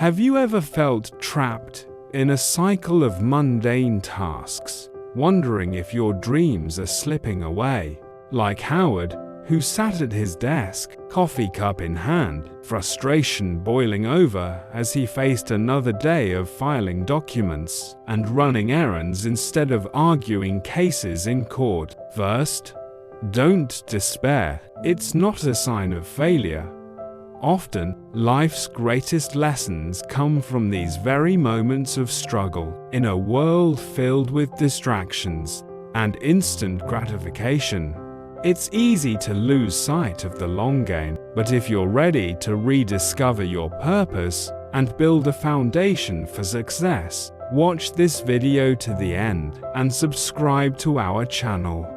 Have you ever felt trapped in a cycle of mundane tasks, wondering if your dreams are slipping away? Like Howard, who sat at his desk, coffee cup in hand, frustration boiling over as he faced another day of filing documents and running errands instead of arguing cases in court. First, don't despair. It's not a sign of failure. Often, life's greatest lessons come from these very moments of struggle. In a world filled with distractions and instant gratification, it's easy to lose sight of the long game. But if you're ready to rediscover your purpose and build a foundation for success, watch this video to the end and subscribe to our channel.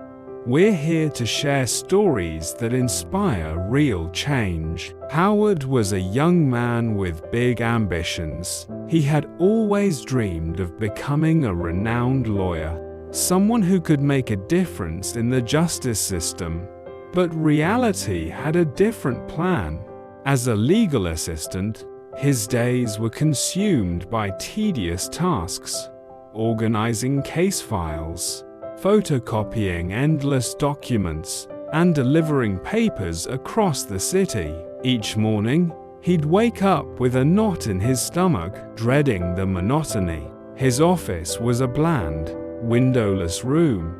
We're here to share stories that inspire real change. Howard was a young man with big ambitions. He had always dreamed of becoming a renowned lawyer, someone who could make a difference in the justice system. But reality had a different plan. As a legal assistant, his days were consumed by tedious tasks, organizing case files, photocopying endless documents, and delivering papers across the city. Each morning, he'd wake up with a knot in his stomach, dreading the monotony. His office was a bland, windowless room,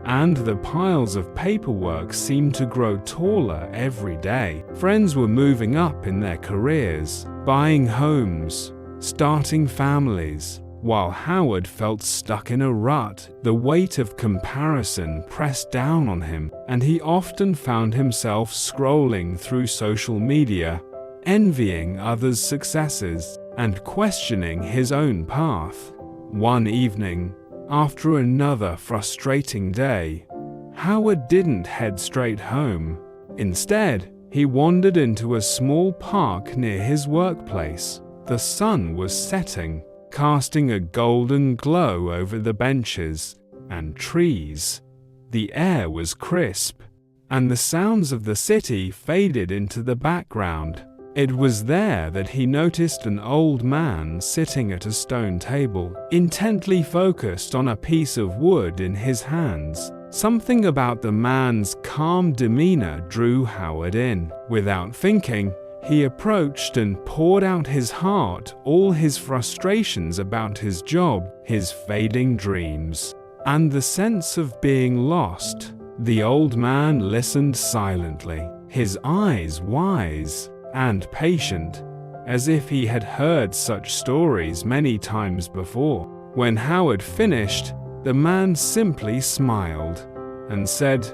and the piles of paperwork seemed to grow taller every day. Friends were moving up in their careers, buying homes, starting families, while Howard felt stuck in a rut. The weight of comparison pressed down on him, and he often found himself scrolling through social media, envying others' successes and questioning his own path. One evening, after another frustrating day, Howard didn't head straight home. Instead, he wandered into a small park near his workplace. The sun was setting, casting a golden glow over the benches and trees. The air was crisp, and the sounds of the city faded into the background. It was there that he noticed an old man sitting at a stone table, intently focused on a piece of wood in his hands. Something about the man's calm demeanor drew Howard in. Without thinking, he approached and poured out his heart, all his frustrations about his job, his fading dreams, and the sense of being lost. The old man listened silently, his eyes wise and patient, as if he had heard such stories many times before. When Howard finished, the man simply smiled and said,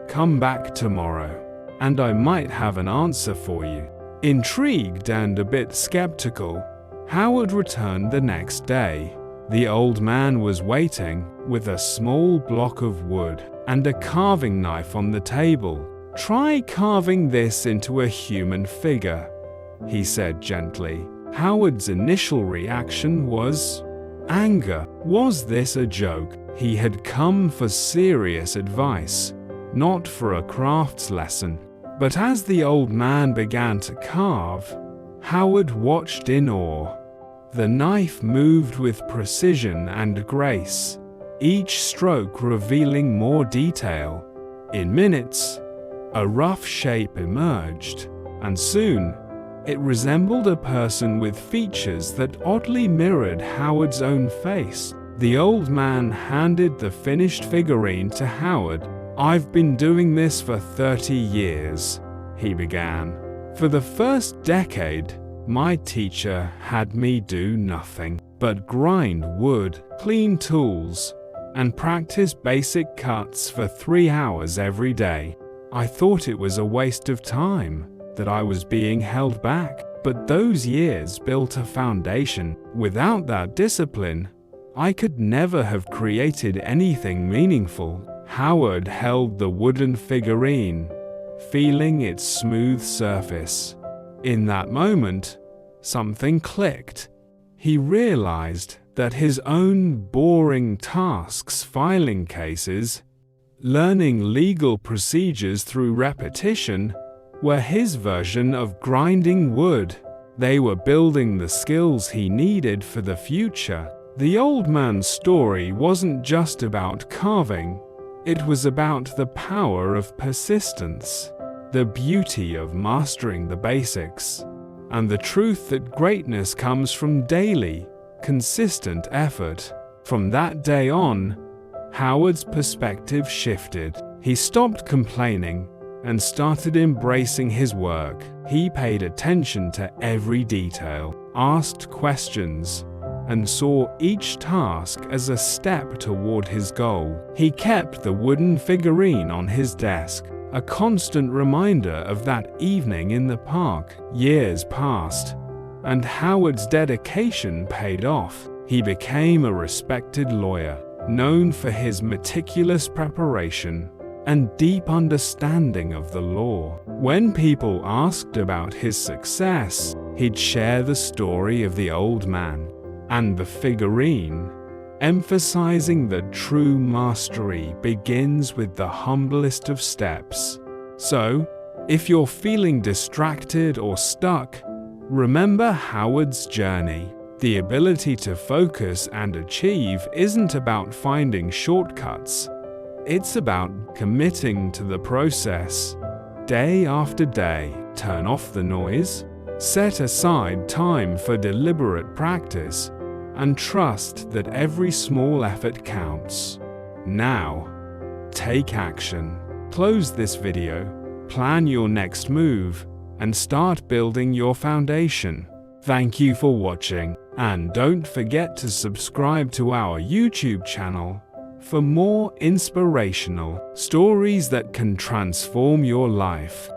"Come back tomorrow, and I might have an answer for you." Intrigued and a bit skeptical, Howard returned the next day. The old man was waiting, with a small block of wood and a carving knife on the table. "Try carving this into a human figure," he said gently. Howard's initial reaction was anger. Was this a joke? He had come for serious advice, not for a crafts lesson. But as the old man began to carve, Howard watched in awe. The knife moved with precision and grace, each stroke revealing more detail. In minutes, a rough shape emerged, and soon, it resembled a person with features that oddly mirrored Howard's own face. The old man handed the finished figurine to Howard. "I've been doing this for 30 years, he began. "For the first decade, my teacher had me do nothing but grind wood, clean tools, and practice basic cuts for 3 hours every day. I thought it was a waste of time, that I was being held back. But those years built a foundation. Without that discipline, I could never have created anything meaningful." Howard held the wooden figurine, feeling its smooth surface. In that moment, something clicked. He realized that his own boring tasks, filing cases, learning legal procedures through repetition, were his version of grinding wood. They were building the skills he needed for the future. The old man's story wasn't just about carving, it was about the power of persistence, the beauty of mastering the basics, and the truth that greatness comes from daily, consistent effort. From that day on, Howard's perspective shifted. He stopped complaining and started embracing his work. He paid attention to every detail, asked questions, and saw each task as a step toward his goal. He kept the wooden figurine on his desk, a constant reminder of that evening in the park. Years passed, and Howard's dedication paid off. He became a respected lawyer, known for his meticulous preparation and deep understanding of the law. When people asked about his success, he'd share the story of the old man and the figurine, emphasizing that true mastery begins with the humblest of steps. So, if you're feeling distracted or stuck, remember Howard's journey. The ability to focus and achieve isn't about finding shortcuts. It's about committing to the process, day after day. Turn off the noise, set aside time for deliberate practice, and trust that every small effort counts. Now, take action. Close this video, plan your next move, and start building your foundation. Thank you for watching, and don't forget to subscribe to our YouTube channel for more inspirational stories that can transform your life.